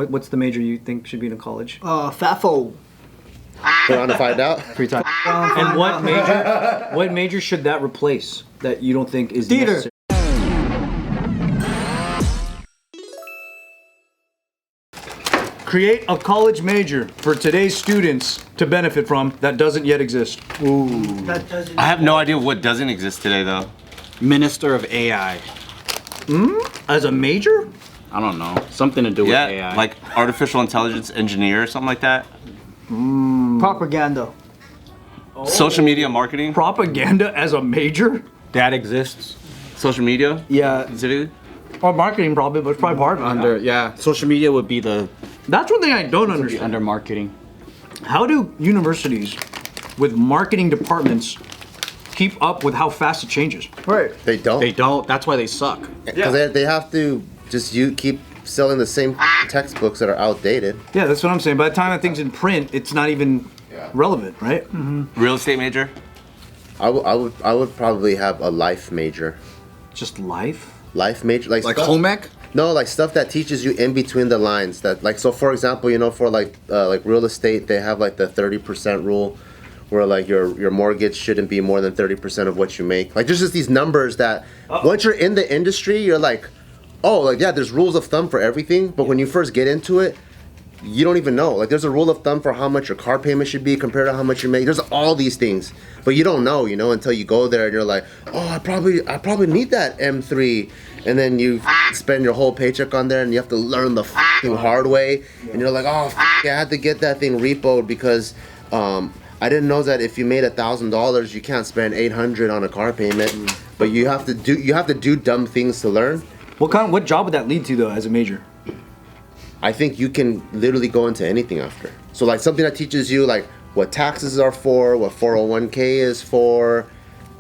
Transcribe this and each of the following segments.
What's the major you think should be in a college? FAFO. We're on to find out. Free time. And what major should that replace that you don't think is Theater. necessary? Create a college major for today's students to benefit from that doesn't yet exist. Ooh. I have no idea what doesn't exist today, though. Minister of AI. As a major? I don't know. Something to do with AI. Like artificial intelligence engineer or something like that. Propaganda. Social media marketing. Propaganda as a major? That exists. Social media. Yeah. Is it? Or marketing probably, but it's probably part of it. Social media would be That's one thing I don't understand. under marketing. How do universities with marketing departments keep up with how fast it changes? Right. They don't. They don't. That's why they suck. Because they have to just keep selling the same textbooks that are outdated. Yeah, that's what I'm saying. By the time that thing's in print, it's not even relevant, right? Real estate major. I would probably have a life major. Just life? Life major, like stuff, home ec? No, like stuff that teaches you in between the lines. That like, so for example, you know, for like real estate, they have like the 30% rule, where like your mortgage shouldn't be more than 30% of what you make. Like there's just these numbers that once you're in the industry, you're like, oh, like yeah, there's rules of thumb for everything. But when you first get into it, you don't even know. Like there's a rule of thumb for how much your car payment should be compared to how much you make. There's all these things, but you don't know, until you go there and you're like, oh, I probably need that M3, and then you spend your whole paycheck on there, and you have to learn the hard way, and you're like, oh, I had to get that thing repoed because I didn't know that if you made $1,000, you can't spend $800 on a car payment, but you have to do dumb things to learn. What job would that lead to though as a major? I think you can literally go into anything after. So like something that teaches you like what taxes are for, what 401k is for,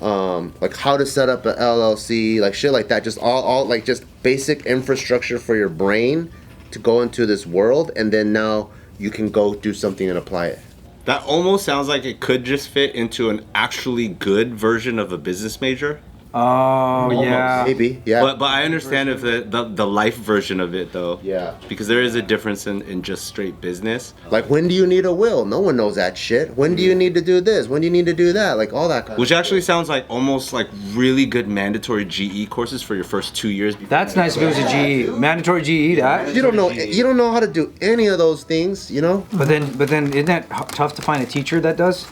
like how to set up an LLC, like shit like that. Just all like just basic infrastructure for your brain to go into this world, and then now you can go do something and apply it. That almost sounds like it could just fit into an actually good version of a business major. Oh, yeah. Maybe, yeah. But I understand if the life version of it though. Yeah. Because there is a difference in just straight business. Like when do you need a will? No one knows that shit. When do you need to do this? When do you need to do that? Like all that kind Which of actually sounds like almost like really good mandatory GE courses for your first 2 years. That's nice if it was a GE. Mandatory GE, that. You don't know how to do any of those things, But then isn't that tough to find a teacher that does?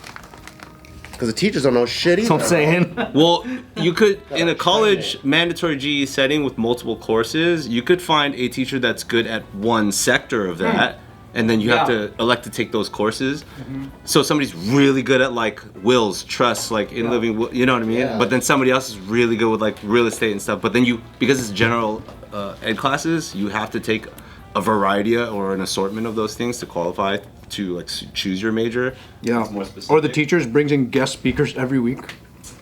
Because the teachers don't know shit either. That's what I'm saying. Well, you could, in a college mandatory GE setting with multiple courses, you could find a teacher that's good at one sector of that, and then you have to elect to take those courses. So somebody's really good at like wills, trusts, like in living, you know what I mean? Yeah. But then somebody else is really good with like real estate and stuff. But then because it's general ed classes, you have to take a variety or an assortment of those things to qualify to like choose your major. Yeah. Or the teachers brings in guest speakers every week.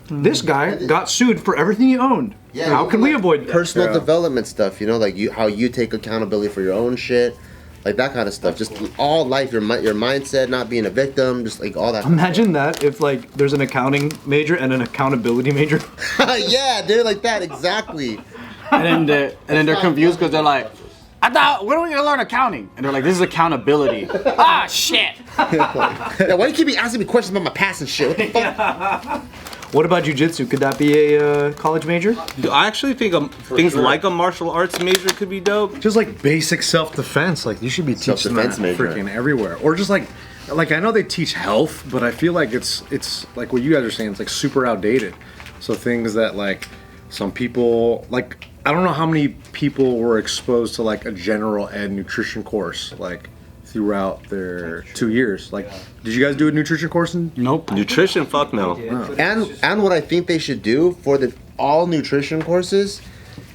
This guy got sued for everything he owned. Yeah, how can we avoid that? Personal development stuff, like how you take accountability for your own shit, like that kind of stuff. Just all life, your mindset, not being a victim, just like all that. Imagine that if like there's an accounting major and an accountability major. Yeah, dude, like that exactly. And then they're confused because they're like, I thought, when are we gonna learn accounting? And they're like, this is accountability. Ah, shit! Yeah, why do you keep asking me questions about my past and shit? What the fuck? What about jujitsu? Could that be a college major? I actually think things like a martial arts major could be dope. Just like basic self-defense, like you should be teaching that freaking everywhere. Or just like I know they teach health, but I feel like it's like what you guys are saying, it's like super outdated. So things that like some people, like I don't know how many people were exposed to like a general ed nutrition course like throughout their 2 years. Like, did you guys do a nutrition course? Nope. Nutrition, fuck no. And what I think they should do for all nutrition courses,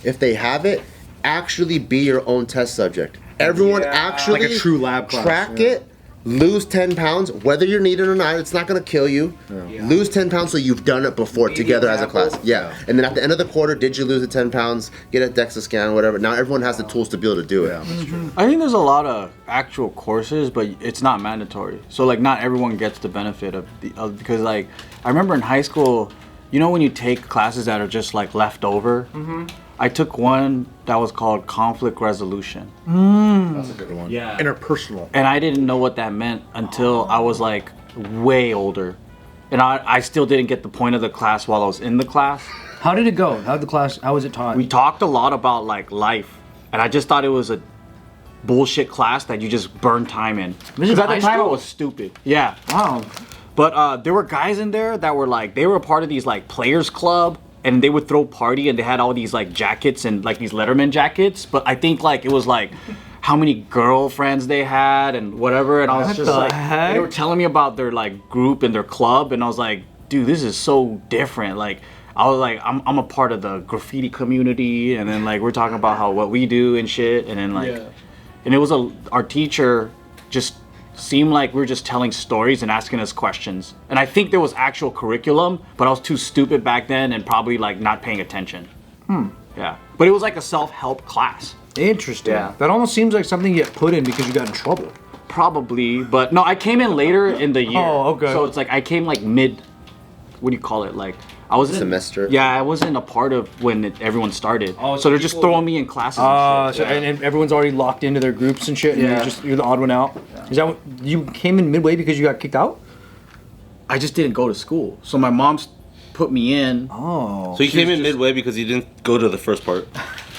if they have it, actually be your own test subject. Everyone actually like a true lab class, track it. Lose 10 pounds, whether you're needed or not. It's not gonna kill you. Lose 10 pounds so you've done it before together as a class. Yeah. And then at the end of the quarter, did you lose the 10 pounds? Get a DEXA scan, whatever. Now everyone has the tools to be able to do it. I think there's a lot of actual courses, but it's not mandatory. So like not everyone gets the benefit of because like I remember in high school, when you take classes that are just like left over, I took one that was called conflict resolution. That's a good one. Yeah. Interpersonal. And I didn't know what that meant until I was like way older. And I still didn't get the point of the class while I was in the class. How did it go? How was it taught? We talked a lot about like life. And I just thought it was a bullshit class that you just burn time in. This is Because at high the time school? I was stupid. Yeah. Wow. But there were guys in there that were like, they were a part of these like players club, and they would throw party, and they had all these like jackets and like these Letterman jackets. But I think like it was like how many girlfriends they had and whatever. And I was What just the like, heck? they were telling me about their like group and their club, and I was like, dude, this is so different. Like I was like, I'm a part of the graffiti community, and then like we're talking about how what we do and shit, and then like, and it was our teacher just seemed like we were just telling stories and asking us questions. And I think there was actual curriculum, but I was too stupid back then and probably like not paying attention. Yeah. But it was like a self-help class. Interesting. Yeah. That almost seems like something you get put in because you got in trouble. Probably, but no, I came in later in the year. Oh, okay. So it's like I came like mid, what do you call it? Like I wasn't Semester. Yeah, I wasn't a part of when everyone started. Oh, so they're just throwing me in classes. And shit. And everyone's already locked into their groups and shit, and Yeah. you're the odd one out. Is that what you came in midway because you got kicked out? I just didn't go to school, so my mom's put me in. Oh. So you came in midway because you didn't go to the first part.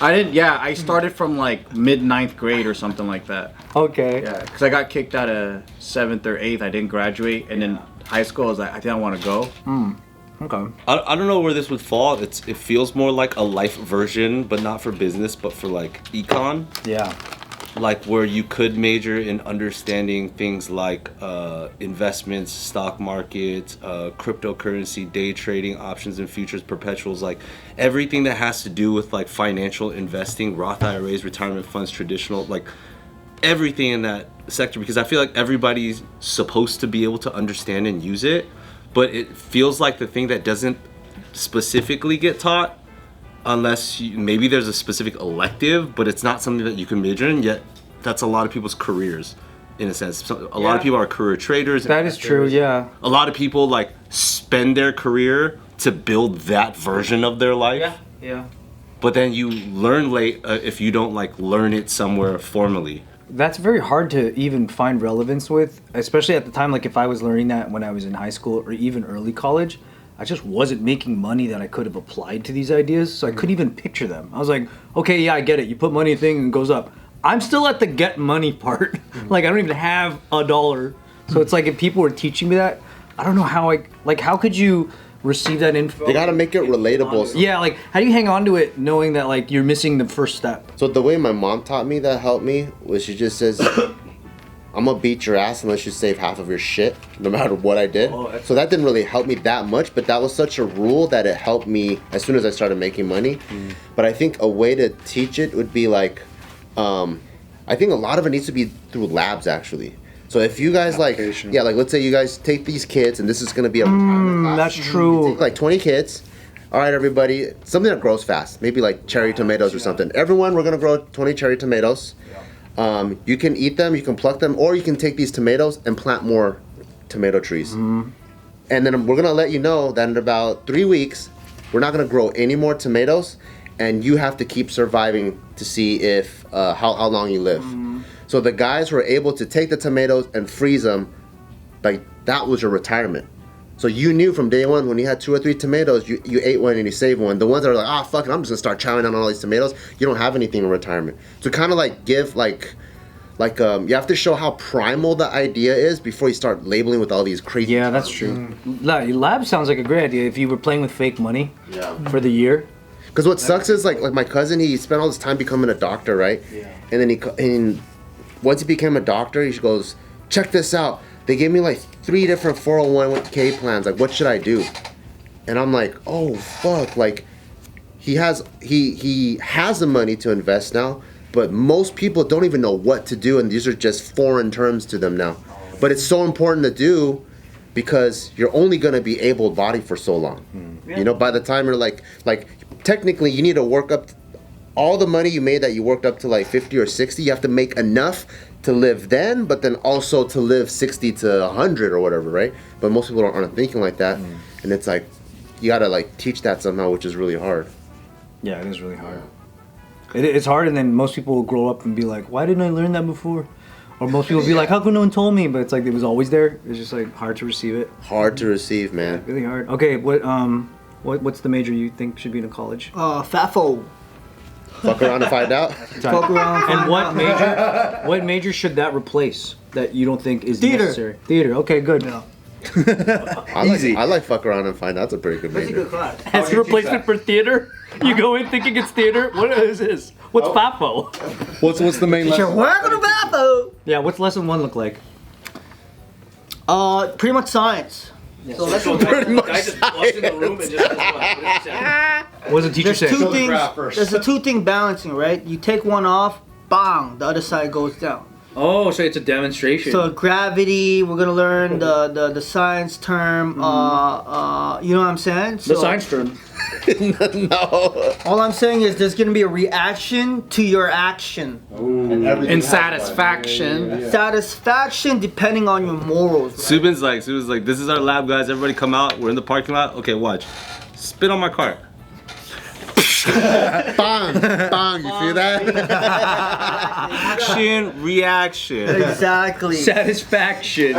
I didn't. Yeah, I started from like mid 9th grade or something like that. Okay. Yeah, because I got kicked out of 7th or 8th. I didn't graduate, and then high school I was like, I didn't want to go. Okay. I don't know where this would fall. It feels more like a life version, but not for business, but for like econ. Yeah. Like where you could major in understanding things like investments, stock markets, cryptocurrency, day trading, options and futures, perpetuals, like everything that has to do with like financial investing, Roth IRAs, retirement funds, traditional, like everything in that sector, because I feel like everybody's supposed to be able to understand and use it, but it feels like the thing that doesn't specifically get taught unless maybe there's a specific elective, but it's not something that you can major in, yet that's a lot of people's careers in a sense. So a lot of people are career traders. That is true, yeah. A lot of people like spend their career to build that version of their life. Yeah. But then you learn late if you don't like learn it somewhere formally. That's very hard to even find relevance with, especially at the time. Like if I was learning that when I was in high school or even early college, I just wasn't making money that I could have applied to these ideas, so I couldn't even picture them. I was like, okay, yeah, I get it. You put money in a thing and it goes up. I'm still at the get money part. Like I don't even have $1. So it's like if people were teaching me that, I don't know how how could you receive that info? They gotta make it relatable. Yeah, like how do you hang on to it knowing that like you're missing the first step? So the way my mom taught me that helped me was she just says, I'm gonna beat your ass unless you save half of your shit, no matter what I did. So that didn't really help me that much, but that was such a rule that it helped me as soon as I started making money. But I think a way to teach it would be like, I think a lot of it needs to be through labs actually. So if you guys like let's say you guys take these kids and this is gonna be a retirement class. That's true. Take like 20 kids. All right, everybody, something that grows fast, maybe like cherry tomatoes or something. Everyone, we're gonna grow 20 cherry tomatoes. You can eat them, you can pluck them, or you can take these tomatoes and plant more tomato trees. And then we're gonna let you know that in about 3 weeks, we're not gonna grow any more tomatoes, and you have to keep surviving to see if how long you live. So the guys were able to take the tomatoes and freeze them, like that was your retirement. So you knew from day one when you had 2 or 3 tomatoes, you ate one and you saved one. The ones that are like, fuck it, I'm just gonna start chowing down on all these tomatoes, you don't have anything in retirement. So kind of like give you have to show how primal the idea is before you start labeling with all these crazy Yeah, that's true. Lab sounds like a great idea if you were playing with fake money for the year. Because what sucks is like my cousin, he spent all this time becoming a doctor, right? Yeah. And then once he became a doctor, he goes, check this out. They gave me like 3 different 401k plans. Like, what should I do? And I'm like, oh fuck! Like, he has the money to invest now, but most people don't even know what to do, and these are just foreign terms to them now. But it's so important to do because you're only gonna be able-bodied for so long. You know, by the time you're like technically, you need to work up all the money you made that you worked up to like 50 or 60. You have to make enough to live then, but then also to live 60 to 100 or whatever, right? But most people aren't thinking like that, and it's like you gotta like teach that somehow, which is really hard. Yeah, it is really hard. It's hard, and then most people will grow up and be like, "Why didn't I learn that before?" Or most people will be like, "How come no one told me?" But it's like it was always there. It's just like hard to receive it. Hard to receive, man. Really hard. Okay, what's the major you think should be in a college? FAFO. Fuck around and find out. Fuck around. And what major should that replace that you don't think is Theater. necessary? Theater. Okay, good. Yeah. I like fuck around and find out. That's a pretty good That's a major. good class. As a replacement for theater, you go in thinking it's theater. What is this? What's FAFO? What's the main You're lesson? welcome to FAFO. Yeah, what's lesson 1 look like? Pretty much science. So let's Pretty much. What does the teacher There's say? two things. There's a two-thing balancing, right? You take one off, bang, the other side goes down. Oh, so it's a demonstration. So gravity, we're gonna learn the science term. You know what I'm saying? So, the science term. No. all I'm saying is there's gonna be a reaction to your action. And satisfaction. Satisfaction depending on your morals. Right? Subin's like, this is our lab, guys. Everybody come out. We're in the parking lot. Okay, watch. Spit on my cart. Bang, bang. You feel that? Action, reaction. Exactly. Satisfaction.